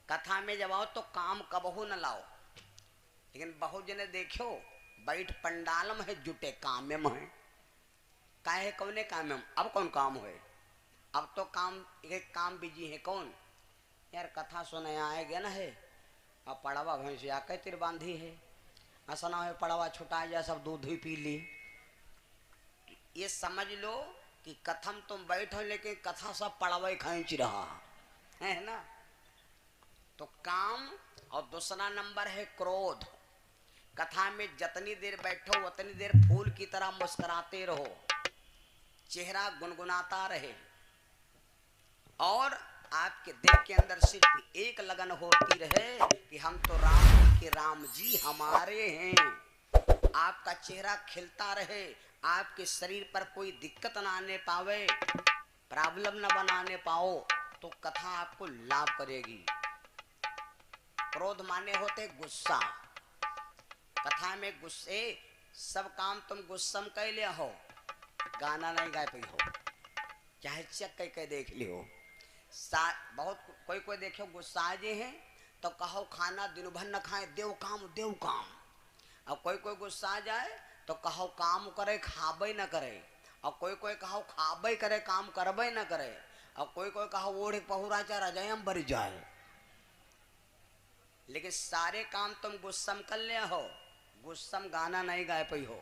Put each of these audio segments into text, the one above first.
कथा में जब आओ तो काम कबहू न लाओ। लेकिन बहुत जने देखो बैठ पंडाल में है जुटे काम में है। काहे कौने काम में? अब कौन काम है? अब तो काम एक काम बिजी है। कौन यार कथा सुने आएगा ना है। अब पड़वा भैंसिया के तिर बांधी है। ऐसा ना है पड़वा छुटा जा सब दूध ही पी ली। ये समझ लो कि कथम तुम बैठो लेकिन कथा सब पड़वा खींच रहा है ना। तो काम और दूसरा नंबर है क्रोध। कथा में जितनी देर बैठो उतनी देर फूल की तरह मुस्कुराते रहो, चेहरा गुनगुनाता रहे और आपके दिल के अंदर सिर्फ एक लगन होती रहे कि हम तो राम के राम जी हमारे हैं। आपका चेहरा खिलता रहे, आपके शरीर पर कोई दिक्कत ना आने पावे, प्रॉब्लम ना बनाने पाओ, तो कथा आपको लाभ करेगी। क्रोध माने होते गुस्सा। कथा में गुस्से सब काम तुम गुस्सम कह लिया हो, गाना नहीं गा पाई हो, चाहे चेक कह देख लियो। बहुत कोई कोई देखो गुस्सा जे हैं तो कहो खाना दिन भर न खाए, देव काम देव काम। और कोई कोई गुस्सा आ जाए तो कहो काम करे खाबे न करे, और कोई कोई कहो खाबे करे काम करबे न करे, और कोई कोई कहो ओढ़ पहुरा चाह रजायम भर जाए। लेकिन सारे काम तुम गुस्सम कर लिया हो, गुस्सम गाना नहीं गाए पई हो,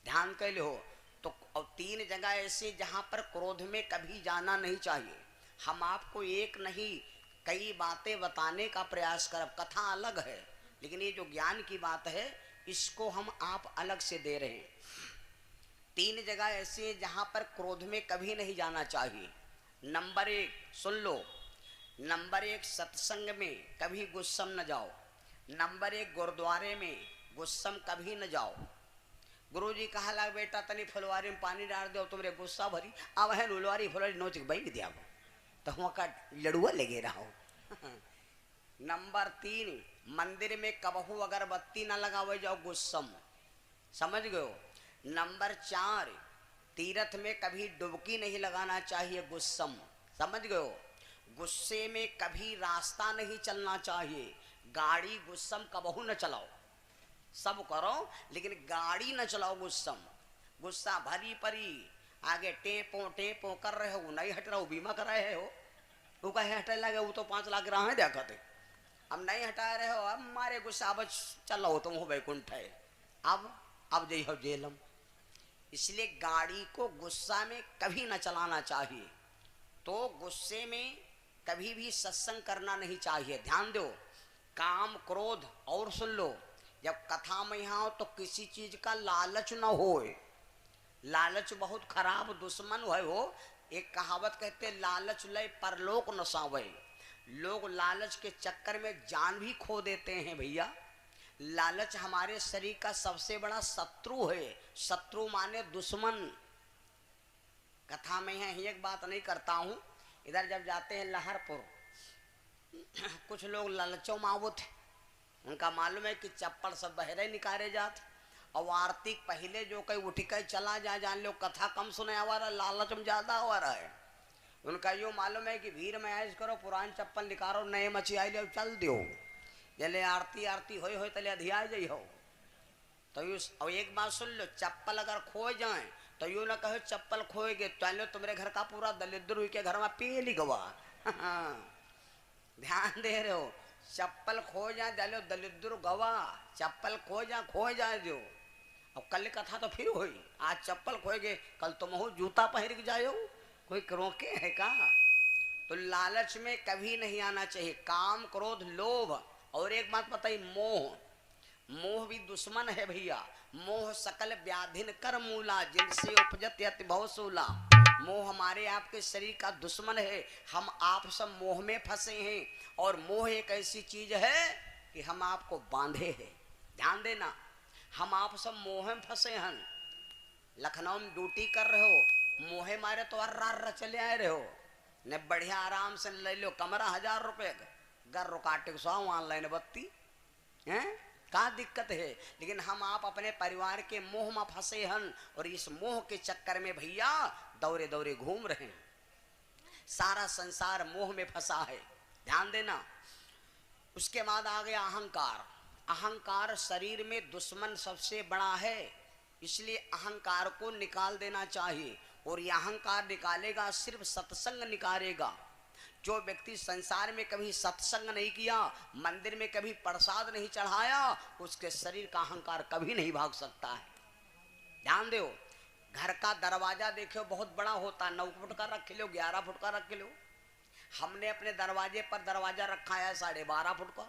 ध्यान कर ले हो। तो और 3 जगह ऐसे जहां पर क्रोध में कभी जाना नहीं चाहिए। हम आपको एक नहीं कई बातें बताने का प्रयास कर, कथा अलग है लेकिन ये जो ज्ञान की बात है इसको हम आप अलग से दे रहे हैं। 3 जगह ऐसी है जहां पर क्रोध में कभी नहीं जाना चाहिए। नंबर 1 सुन लो, नंबर 1 सत्संग में कभी गुस्सम न जाओ। नंबर 1 गुरुद्वारे में गुस्सम कभी न जाओ। गुरु जी कहा ला बेटा तनी फुलवारी में पानी डाल दो, तुमरे गुस्सा भरी अब है उलवारी फुलवारी नोच के बही दिया तो वहाँ का लड़ुआ लगे रहो। नंबर 3 मंदिर में कबहू अगरबत्ती न लगावे जाओ, गुस्सम, समझ गए। नंबर 4 तीर्थ में कभी डुबकी नहीं लगाना चाहिए, गुस्सम, समझ गए। गुस्से में कभी रास्ता नहीं चलना चाहिए, गाड़ी गुस्सम कबहू न चलाओ। सब करो लेकिन गाड़ी न चलाओ गुस्सम। गुस्सा भरी परी आगे टेपो टेपो कर रहे हो, नहीं हट रहा हो, बीमा कराए हो, वो कहे हटे लगे वो तो 5 लाख रहा है देखते, अब नहीं हटा रहे हो, अब मारे गुस्सा अब चलो तुम हो बैकुंठ है, अब जई हो जेलम। इसलिए गाड़ी को गुस्सा में कभी न चलाना चाहिए। तो गुस्से में कभी भी सत्संग करना नहीं चाहिए, ध्यान दो। काम क्रोध और सुन लो, जब कथा में यहाँ हो तो किसी चीज का लालच न हो। लालच बहुत खराब दुश्मन है वो। एक कहावत कहते लालच लय परलोक न सावे। लोग लालच के चक्कर में जान भी खो देते हैं भैया। लालच हमारे शरीर का सबसे बड़ा शत्रु है। शत्रु माने दुश्मन। कथा में है एक बात नहीं करता हूँ, इधर जब जाते हैं लहरपुर कुछ लोग लालचों मावो थे, उनका मालूम है कि चप्पल सब बहरे निकाले जाते और आरती पहले जो कहीं उठ कर चला जान लो कथा कम सुने आवारा लालच में ज्यादा हो रहा है। उनका यो मालूम है कि भीड़ में ऐश करो, पुरान चप्पल निकालो, नए मछी आई ले चल दियो, जले आरती आरती हो तले अधिया जाइ हो। तो यू एक बात सुन लो, चप्पल अगर खो जाए तो यूँ ना कहो चप्पल खोए गए तो तुम्हारे घर का पूरा दलिद्र के घर में पीली गवा। ध्यान दे रहे हो, चप्पल खो जाए डालो दलिद्र गवा, चप्पल खो जाए जो। अब कल कथा तो फिर हुई, आज चप्पल खोए गए कल तुम हो जूता पहन के जाओ, कोई रोके है का? तो लालच में कभी नहीं आना चाहिए। काम क्रोध लोभ और एक बात बताई मोह। मोह भी दुश्मन है भैया। मोह सकल व्याधिन कर मूला, जिनसे उपजत अति भवसूला। मोह हमारे आपके शरीर का दुश्मन है। हम आप सब मोह में फंसे हैं और मोह एक ऐसी चीज है कि हम आपको बांधे हैं। ध्यान देना, हम आप सब मोह में फंसे हैं। लखनऊ में ड्यूटी कर रहे हो, मोहे मारे तो अर्रा चले आए रहे हो, ने बढ़िया आराम से ले लो कमरा 1000 रुपए का, घर रुकाटे सो ऑनलाइन बत्ती हैं, का दिक्कत है? लेकिन हम आप अपने परिवार के मोह में फंसे हैं और इस मोह के चक्कर में भैया दौरे दौरे घूम रहे हैं। सारा संसार मोह में फंसा है, ध्यान देना। उसके बाद आ गया अहंकार। अहंकार शरीर में दुश्मन सबसे बड़ा है, इसलिए अहंकार को निकाल देना चाहिए। और यह अहंकार निकालेगा सिर्फ सत्संग निकालेगा। जो व्यक्ति संसार में कभी सत्संग नहीं किया, मंदिर में कभी प्रसाद नहीं चढ़ाया, उसके शरीर का अहंकार कभी नहीं भाग सकता है। ध्यान दो, घर का दरवाजा देखो बहुत बड़ा होता है, 9 फुट का रख लो, 11 फुट का रख लो। हमने अपने दरवाजे पर दरवाजा रखा है 12.5 फुट का,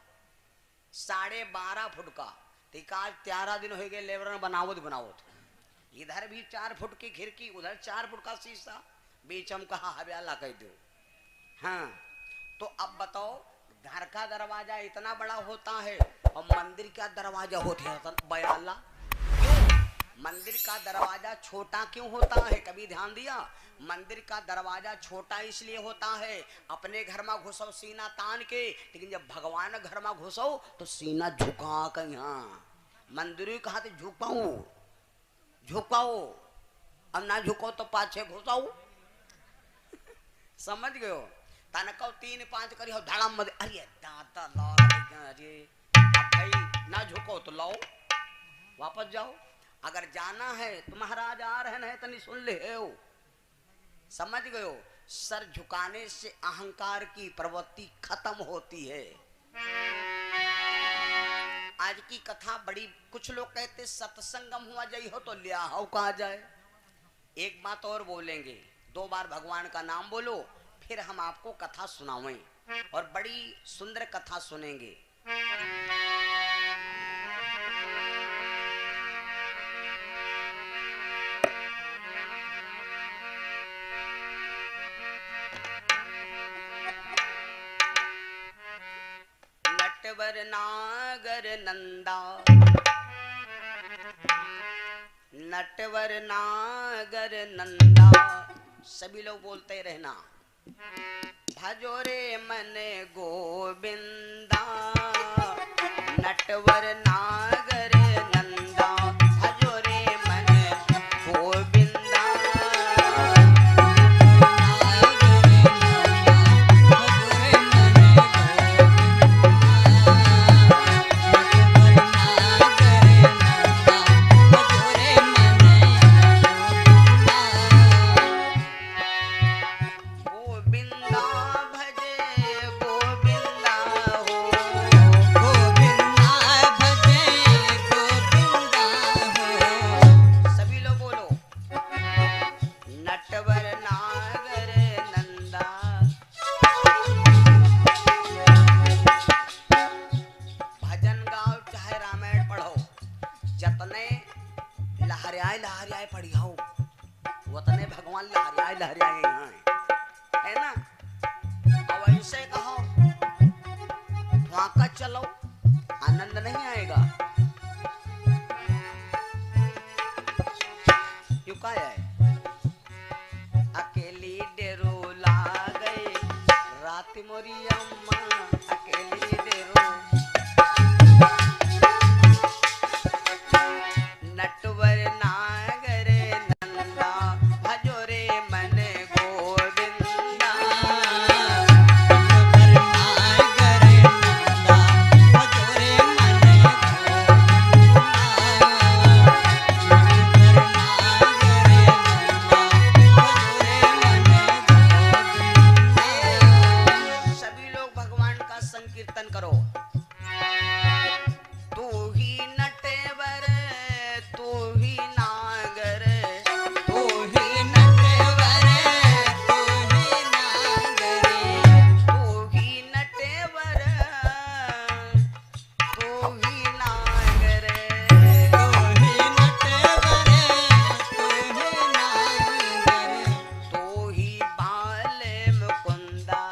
12.5 फुट का। ठीक, आज 13 दिन हो गए लेबर बनावत। इधर भी 4 फुट की खिड़की, उधर 4 फुट का शीशा, बीच हम कहा हव्याला कह दो। हाँ, तो अब बताओ, घर का दरवाजा इतना बड़ा होता है और मंदिर का दरवाजा होता है बयाला। क्यों मंदिर का दरवाजा छोटा क्यों होता है? कभी ध्यान दिया? मंदिर का दरवाजा छोटा इसलिए होता है, अपने घर में घुसो सीना तान के, लेकिन जब भगवान घर में घुसो तो सीना झुका कर। यहाँ मंदिर कहा थे झुकाओ, अब ना झुको तो पाछे घुसाओ। समझ गए हो? तनक 3-5 करी हो धड़म मत, अरे दादा लाओ, अरे अब भाई ना झुको तो लाओ, वापस जाओ। अगर जाना है तो महाराज आ रहे हैं, तनी सुन ले हो। समझ गए हो? सर झुकाने से अहंकार की प्रवृत्ति खत्म होती है। आज की कथा बड़ी, कुछ लोग कहते सत्संगम हुआ जाई हो तो लिया हो कहा जाए। एक बात और बोलेंगे, 2 बार भगवान का नाम बोलो, फिर हम आपको कथा सुनावें और बड़ी सुंदर कथा सुनेंगे। नटवर नागर नंदा, नटवर नागर नंदा, सभी लोग बोलते रहना। भजो रे मन गोविंदा, नटवर नागर नंदा, भजो रे मन गोविंदा। लहरियाए पड़ी हो, वतने भगवान लहरियाए है ना। अब ऐसे कहो वहां का चलो, आनंद नहीं आएगा। क्यों का है? अकेली डेरो ला गए रात मोरी अम्मा, अकेली डेरो। नटवर नागर नंदा, भजो रे मन गोविंदा। नटवर नागर नंदा, भजो रे मन गोविंदा। सभी लोग भगवान का संकीर्तन करो। तू ही नटवर, तू ही नागर, तू ही नटवर, तू ही नागर, तू ही नटवर, तू ही नागर, तू ही नटवर, तू ही नागर, तू ही बाल मुकुंदा।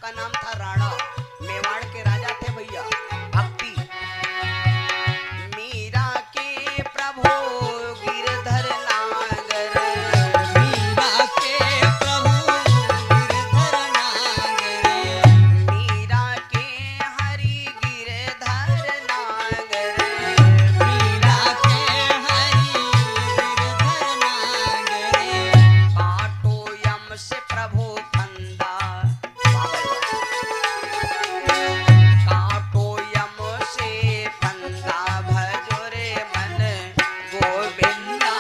का नाम था राणा, मेवाड़ के राजा थे भैया। भक्ति मीरा के प्रभु गिरधर नागर, मीरा के प्रभु गिरधर नागर, मीरा के हरि गिरधर नागर, मीरा के हरि गिरधर नागर, काटो यम से प्रभु फंदा, काटो यम से फंदा, भजो रे मन गोविंदा।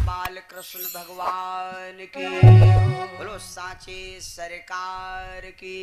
बाल कृष्ण भगवान की, बोलो साचे सरकार की।